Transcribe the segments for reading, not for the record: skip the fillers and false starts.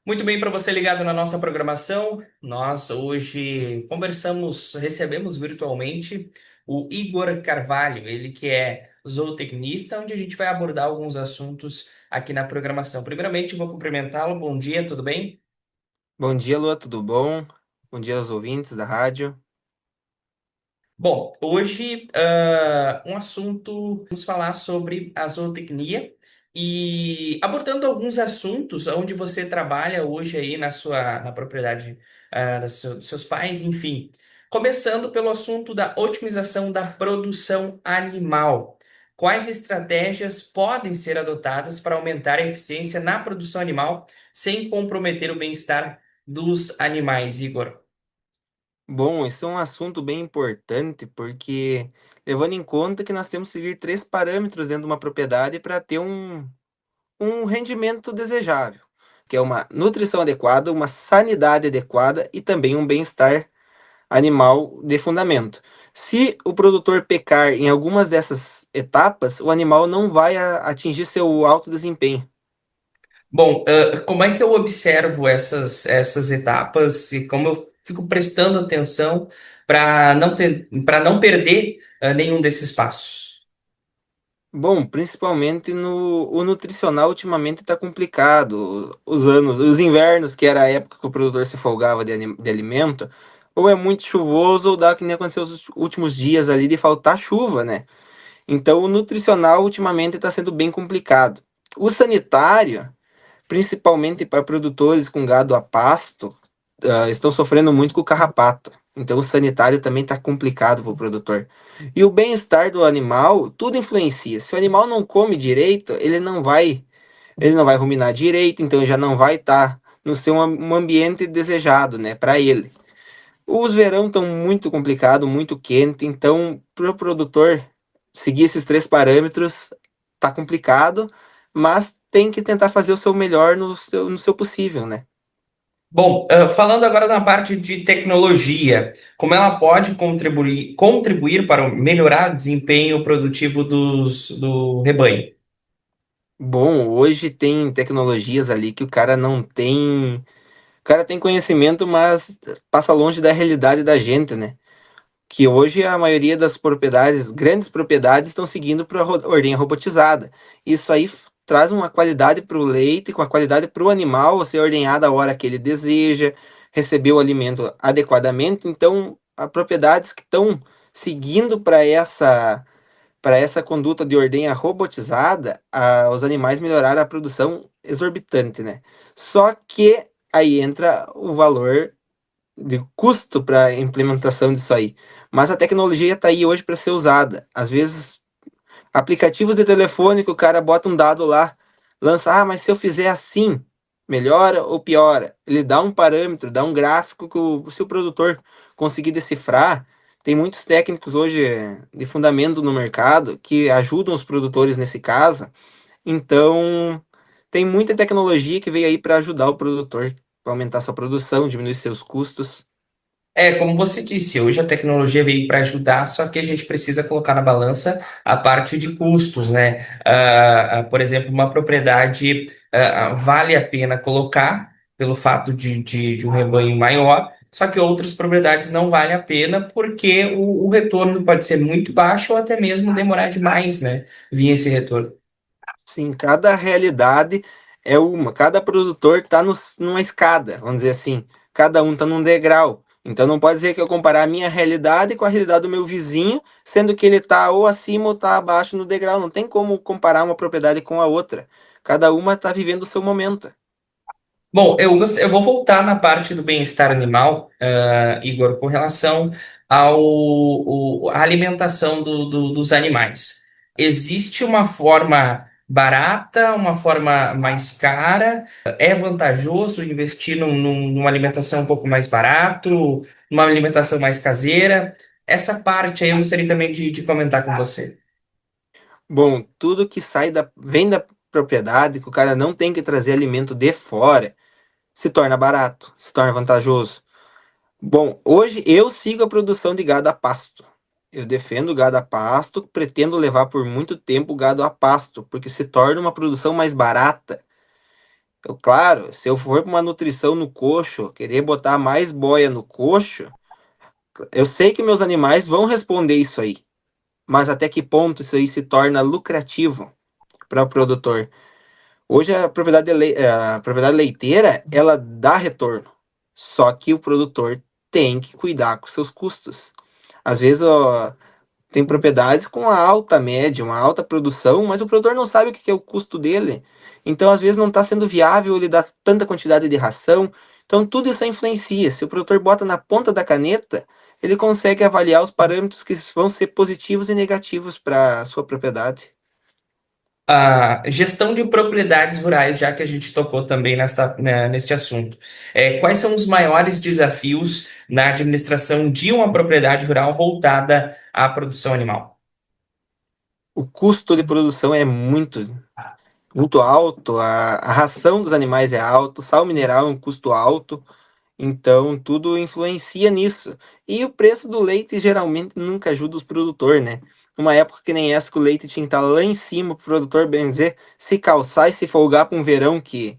Muito bem, para você ligado na nossa programação, nós hoje recebemos virtualmente o Igor Carvalho, ele que é zootecnista, onde a gente vai abordar alguns assuntos aqui na programação. Primeiramente, vou cumprimentá-lo. Bom dia, tudo bem? Bom dia, Lua, tudo bom? Bom dia aos ouvintes da rádio. Bom, hoje um assunto, vamos falar sobre a zootecnia e abordando alguns assuntos onde você trabalha hoje aí na propriedade dos seus pais, enfim. Começando pelo assunto da otimização da produção animal. Quais estratégias podem ser adotadas para aumentar a eficiência na produção animal sem comprometer o bem-estar dos animais, Igor? Bom, isso é um assunto bem importante porque, levando em conta que nós temos que seguir três parâmetros dentro de uma propriedade para ter um rendimento desejável, que é uma nutrição adequada, uma sanidade adequada e também um bem-estar animal de fundamento. Se o produtor pecar em algumas dessas etapas, o animal não vai atingir seu alto desempenho. Bom, como é que eu observo essas etapas e como eu fico prestando atenção para não perder nenhum desses passos? Bom, principalmente no o nutricional ultimamente está complicado. Os invernos, que era a época que o produtor se folgava de alimento, ou é muito chuvoso, ou dá que nem aconteceu os últimos dias ali de faltar chuva, né? Então o nutricional ultimamente está sendo bem complicado. O sanitário, principalmente para produtores com gado a pasto, estão sofrendo muito com o carrapato. Então o sanitário também está complicado para o produtor. E o bem-estar do animal, tudo influencia. Se o animal não come direito, ele não vai ruminar direito, então ele já não vai estar no seu um ambiente desejado, né, para ele. Os verão estão muito complicado, muito quente, então para o produtor seguir esses três parâmetros tá complicado, mas tem que tentar fazer o seu melhor no seu possível, né? Bom, falando agora na parte de tecnologia, como ela pode contribuir para melhorar o desempenho produtivo do rebanho? Bom, hoje tem tecnologias ali que o cara não tem. O cara tem conhecimento, mas passa longe da realidade da gente, né? Que hoje a maioria das propriedades, grandes propriedades, estão seguindo para a ordenha robotizada. Isso aí traz uma qualidade para o leite, com a qualidade para o animal ser ordenhado a hora que ele deseja, receber o alimento adequadamente. Então, há propriedades que estão seguindo para essa conduta de ordenha robotizada, os animais melhoraram a produção exorbitante, né? Só que aí entra o valor de custo para a implementação disso aí. Mas a tecnologia está aí hoje para ser usada. Às vezes, aplicativos de telefone que o cara bota um dado lá, lança, mas se eu fizer assim, melhora ou piora? Ele dá um parâmetro, dá um gráfico que se o produtor conseguir decifrar, tem muitos técnicos hoje de fundamento no mercado que ajudam os produtores nesse caso. Então, tem muita tecnologia que veio aí para ajudar o produtor, para aumentar sua produção, diminuir seus custos. Como você disse, hoje a tecnologia veio para ajudar, só que a gente precisa colocar na balança a parte de custos, né? Por exemplo, uma propriedade vale a pena colocar pelo fato de um rebanho maior, só que outras propriedades não vale a pena porque o retorno pode ser muito baixo ou até mesmo demorar demais, né? Vir esse retorno. Sim, cada realidade é uma, cada produtor está numa escada, vamos dizer assim, cada um está num degrau. Então não pode dizer que eu comparar a minha realidade com a realidade do meu vizinho, sendo que ele está ou acima ou está abaixo no degrau. Não tem como comparar uma propriedade com a outra. Cada uma está vivendo o seu momento. Bom, eu vou voltar na parte do bem-estar animal, Igor, com relação à alimentação dos animais. Existe uma forma barata, uma forma mais cara? É vantajoso investir numa alimentação um pouco mais barato, uma alimentação mais caseira? Essa parte aí eu gostaria também de comentar com você. Bom, tudo que vem da propriedade, que o cara não tem que trazer alimento de fora, se torna barato, se torna vantajoso. Bom, hoje eu sigo a produção de gado a pasto. Eu defendo o gado a pasto, pretendo levar por muito tempo o gado a pasto, porque se torna uma produção mais barata. Claro, se eu for para uma nutrição no coxo, querer botar mais boia no coxo, eu sei que meus animais vão responder isso aí, mas até que ponto isso aí se torna lucrativo para o produtor? Hoje a propriedade leiteira, ela dá retorno, só que o produtor tem que cuidar com seus custos. Às vezes, ó, tem propriedades com uma alta média, uma alta produção, mas o produtor não sabe o que é o custo dele. Então, às vezes, não está sendo viável ele dar tanta quantidade de ração. Então, tudo isso influencia. Se o produtor bota na ponta da caneta, ele consegue avaliar os parâmetros que vão ser positivos e negativos para a sua propriedade. A gestão de propriedades rurais, já que a gente tocou também neste assunto. Quais são os maiores desafios na administração de uma propriedade rural voltada à produção animal? O custo de produção é muito alto, a ração dos animais é alto, sal mineral é um custo alto. Então, tudo influencia nisso. E o preço do leite geralmente nunca ajuda os produtores, né? Uma época que nem essa, que o leite tinha que estar lá em cima para o produtor, bem dizer, se calçar e se folgar para um verão que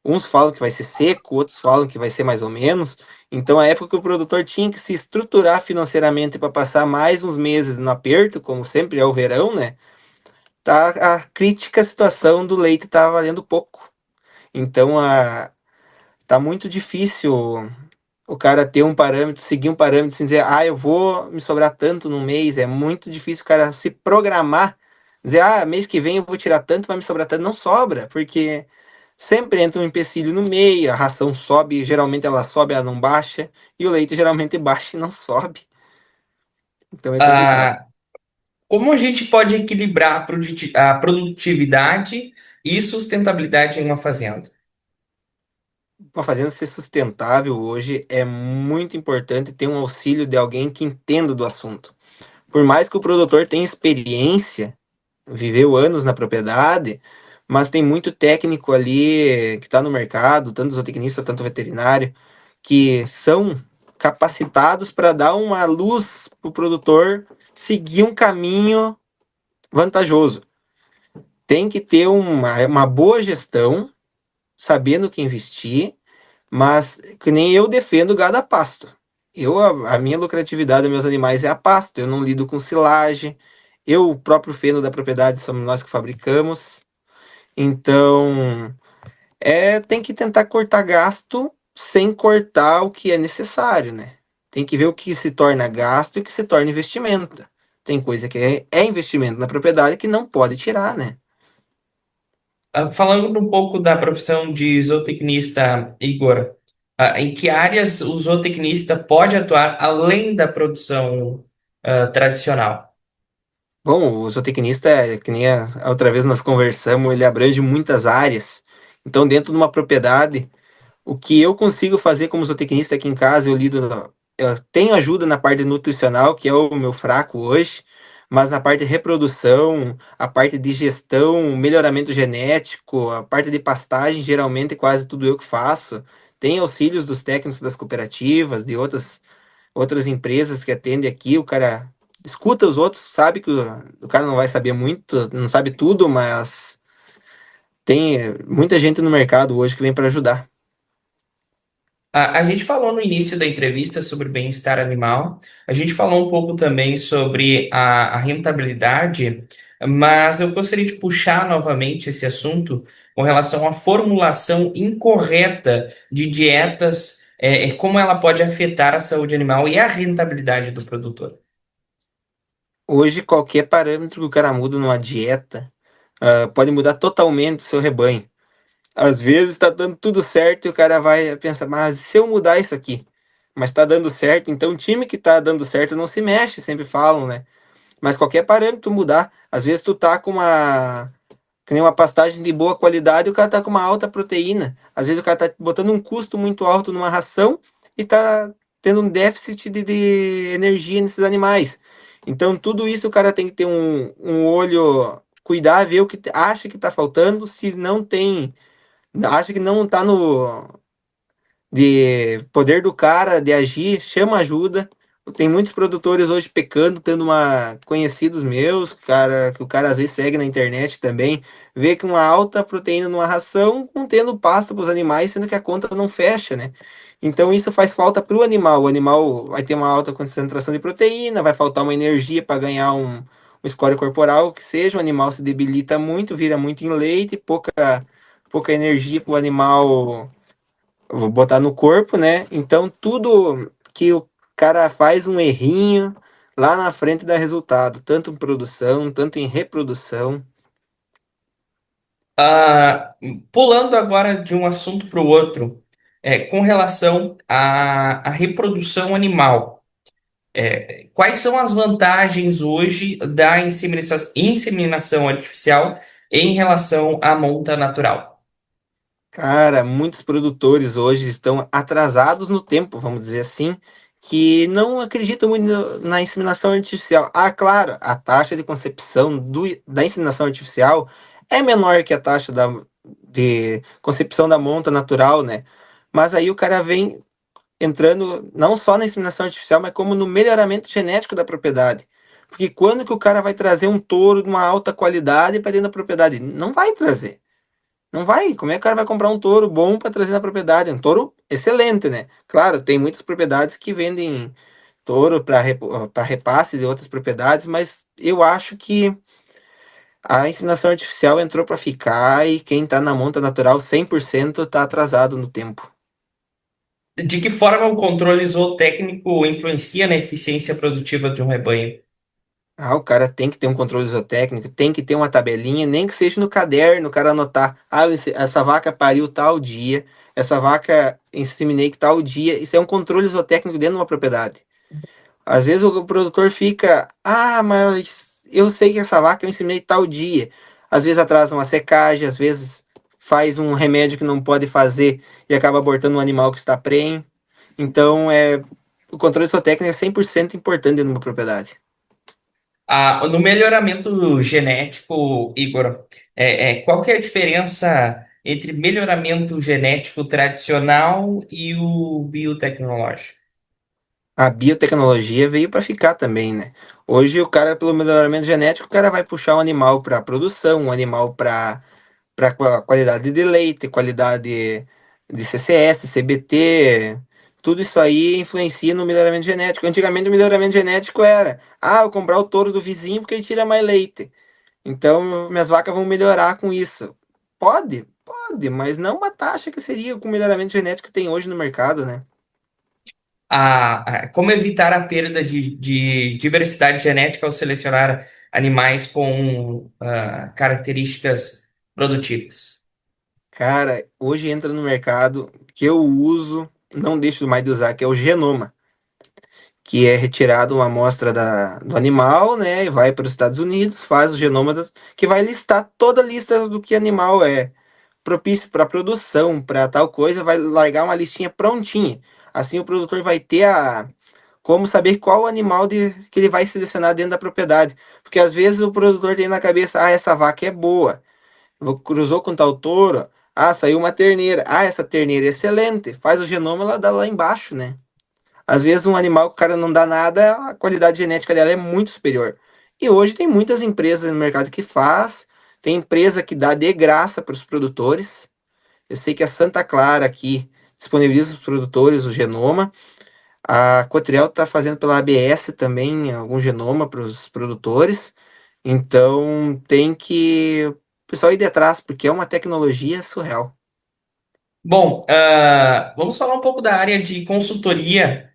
uns falam que vai ser seco, outros falam que vai ser mais ou menos. Então, a época que o produtor tinha que se estruturar financeiramente para passar mais uns meses no aperto, como sempre é o verão, né? Tá a crítica situação do leite tá valendo pouco. Então, tá muito difícil o cara ter um parâmetro, seguir um parâmetro sem dizer, eu vou me sobrar tanto no mês. É muito difícil o cara se programar, dizer, mês que vem eu vou tirar tanto, vai me sobrar tanto. Não sobra, porque sempre entra um empecilho no meio, a ração sobe, geralmente ela sobe, ela não baixa, e o leite geralmente baixa e não sobe. Então é complicado. Ah, como a gente pode equilibrar a produtividade e sustentabilidade em uma fazenda? Uma fazenda ser sustentável hoje é muito importante ter um auxílio de alguém que entenda do assunto. Por mais que o produtor tenha experiência, viveu anos na propriedade, mas tem muito técnico ali que está no mercado, tanto zootecnista, tanto veterinário, que são capacitados para dar uma luz para o produtor seguir um caminho vantajoso. Tem que ter uma boa gestão, sabendo que investir, mas que nem eu defendo gado a pasto. A minha lucratividade dos meus animais é a pasto, eu não lido com silagem, o próprio feno da propriedade somos nós que fabricamos. Então, tem que tentar cortar gasto sem cortar o que é necessário, né? Tem que ver o que se torna gasto e o que se torna investimento. Tem coisa que é investimento na propriedade que não pode tirar, né? Falando um pouco da profissão de zootecnista, Igor, em que áreas o zootecnista pode atuar além da produção, tradicional? Bom, o zootecnista, que nem a outra vez nós conversamos, ele abrange muitas áreas. Então, dentro de uma propriedade, o que eu consigo fazer como zootecnista aqui em casa, eu tenho ajuda na parte nutricional, que é o meu fraco hoje, mas na parte de reprodução, a parte de gestão, melhoramento genético, a parte de pastagem, geralmente quase tudo eu que faço. Tem auxílios dos técnicos das cooperativas, de outras empresas que atendem aqui, o cara escuta os outros, sabe que o cara não vai saber muito, não sabe tudo, mas tem muita gente no mercado hoje que vem para ajudar. A gente falou no início da entrevista sobre bem-estar animal, a gente falou um pouco também sobre a rentabilidade, mas eu gostaria de puxar novamente esse assunto com relação à formulação incorreta de dietas, como ela pode afetar a saúde animal e a rentabilidade do produtor. Hoje, qualquer parâmetro que o cara muda numa dieta, pode mudar totalmente o seu rebanho. Às vezes está dando tudo certo e o cara vai pensar, mas se eu mudar isso aqui, mas está dando certo, então o time que está dando certo não se mexe, sempre falam, né? Mas qualquer parâmetro mudar, às vezes tu tá com que nem uma pastagem de boa qualidade, o cara tá com uma alta proteína. Às vezes o cara tá botando um custo muito alto numa ração e tá tendo um déficit de energia nesses animais. Então, tudo isso o cara tem que ter um olho, cuidar, ver o que acha que tá faltando, se não tem, acha que não tá no de poder do cara de agir, chama ajuda, Tem muitos produtores hoje pecando, tendo uma conhecidos meus, cara, que o cara às vezes segue na internet também, vê que uma alta proteína numa ração, contendo pasto para os animais, sendo que a conta não fecha, né? Então isso faz falta para o animal. O animal vai ter uma alta concentração de proteína, vai faltar uma energia para ganhar um score corporal, que seja, o animal se debilita muito, vira muito em leite, pouca energia para o animal vou botar no corpo, né? Então tudo que o cara faz um errinho lá na frente dá resultado, tanto em produção, tanto em reprodução. Ah, pulando agora de um assunto para o outro, com relação à reprodução animal, quais são as vantagens hoje da inseminação artificial em relação à monta natural? Cara, muitos produtores hoje estão atrasados no tempo, vamos dizer assim, que não acreditam muito na inseminação artificial. Ah, claro, a taxa de concepção da inseminação artificial é menor que a taxa de concepção da monta natural, né? Mas aí o cara vem entrando não só na inseminação artificial, mas como no melhoramento genético da propriedade. Porque quando que o cara vai trazer um touro de uma alta qualidade para dentro da propriedade? Não vai trazer. Não vai. Como é que o cara vai comprar um touro bom para trazer na propriedade? Um touro excelente, né? Claro, tem muitas propriedades que vendem touro para repasse de outras propriedades, mas eu acho que a inseminação artificial entrou para ficar e quem está na monta natural 100% está atrasado no tempo. De que forma o controle zootécnico influencia na eficiência produtiva de um rebanho? Ah, o cara tem que ter um controle zootécnico, tem que ter uma tabelinha, nem que seja no caderno, o cara anotar, essa vaca pariu tal dia, essa vaca inseminei que tal dia. Isso é um controle zootécnico dentro de uma propriedade. Às vezes o produtor fica, mas eu sei que essa vaca eu inseminei tal dia. Às vezes atrasa uma secagem, às vezes faz um remédio que não pode fazer e acaba abortando um animal que está prenho. Então, o controle zootécnico é 100% importante dentro de uma propriedade. No melhoramento genético, Igor, qual que é a diferença entre melhoramento genético tradicional e o biotecnológico? A biotecnologia veio para ficar também, né? Hoje o cara, pelo melhoramento genético, o cara vai puxar um animal para produção, um animal para qualidade de leite, qualidade de CCS, CBT, tudo isso aí influencia no melhoramento genético. Antigamente o melhoramento genético era, eu comprar o touro do vizinho porque ele tira mais leite. Então minhas vacas vão melhorar com isso. Pode, mas não uma taxa que seria com o melhoramento genético que tem hoje no mercado, né? Como evitar a perda de diversidade genética ao selecionar animais com características produtivas? Cara, hoje entra no mercado que eu uso, não deixo mais de usar, que é o genoma, que é retirado uma amostra do animal, né, e vai para os Estados Unidos, faz o genoma, que vai listar toda a lista do que animal é propício para produção, para tal coisa, vai largar uma listinha prontinha. Assim o produtor vai ter como saber qual animal que ele vai selecionar dentro da propriedade. Porque às vezes o produtor tem na cabeça, essa vaca é boa. Cruzou com tal touro, saiu uma terneira. Essa terneira é excelente. Faz o genoma, ela dá lá embaixo, né? Às vezes um animal que o cara não dá nada, a qualidade genética dela é muito superior. E hoje tem muitas empresas no mercado que faz, tem empresa que dá de graça para os produtores. Eu sei que a Santa Clara aqui disponibiliza os produtores o genoma. A Cotriel está fazendo pela ABS também algum genoma para os produtores. Então tem que o pessoal ir de atrás, porque é uma tecnologia surreal. Bom, vamos falar um pouco da área de consultoria,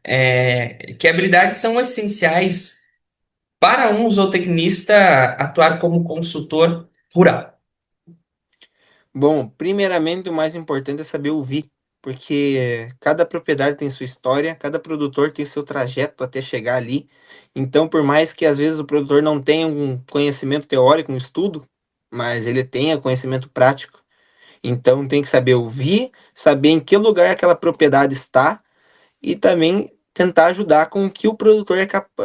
que habilidades são essenciais para um zootecnista atuar como consultor rural. Bom, primeiramente o mais importante é saber ouvir, porque cada propriedade tem sua história, cada produtor tem seu trajeto até chegar ali. Então, por mais que às vezes o produtor não tenha um conhecimento teórico, um estudo, mas ele tenha conhecimento prático. Então tem que saber ouvir, saber em que lugar aquela propriedade está e também tentar ajudar com o que o produtor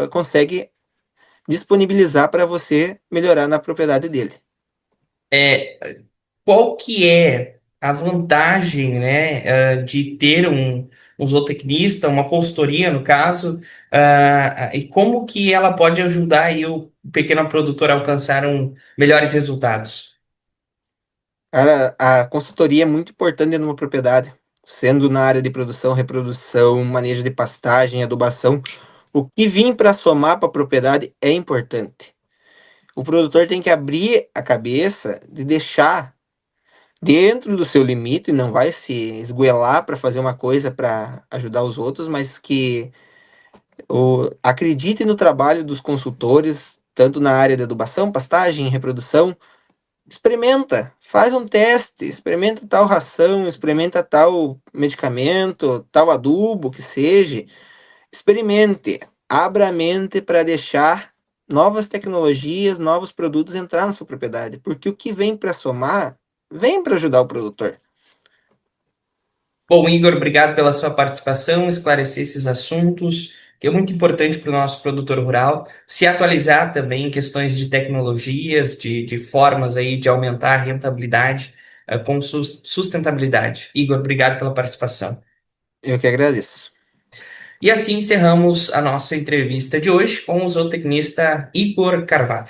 consegue disponibilizar para você melhorar na propriedade dele. É, qual que é a vantagem, né, de ter um zootecnista, uma consultoria, no caso, e como que ela pode ajudar aí o pequeno produtor a alcançar melhores resultados? Cara, a consultoria é muito importante numa propriedade, sendo na área de produção, reprodução, manejo de pastagem, adubação. O que vir para somar para a propriedade é importante. O produtor tem que abrir a cabeça de deixar dentro do seu limite, não vai se esgoelar para fazer uma coisa para ajudar os outros, mas que acredite no trabalho dos consultores, tanto na área de adubação, pastagem, reprodução. Experimenta, faz um teste, experimenta tal ração, experimenta tal medicamento, tal adubo que seja. Experimente, abra a mente para deixar novas tecnologias, novos produtos entrar na sua propriedade, porque o que vem para somar, vem para ajudar o produtor. Bom, Igor, obrigado pela sua participação, esclarecer esses assuntos, que é muito importante para o nosso produtor rural, se atualizar também em questões de tecnologias, de formas aí de aumentar a rentabilidade, com sustentabilidade. Igor, obrigado pela participação. Eu que agradeço. E assim encerramos a nossa entrevista de hoje com o zootecnista Igor Carvalho.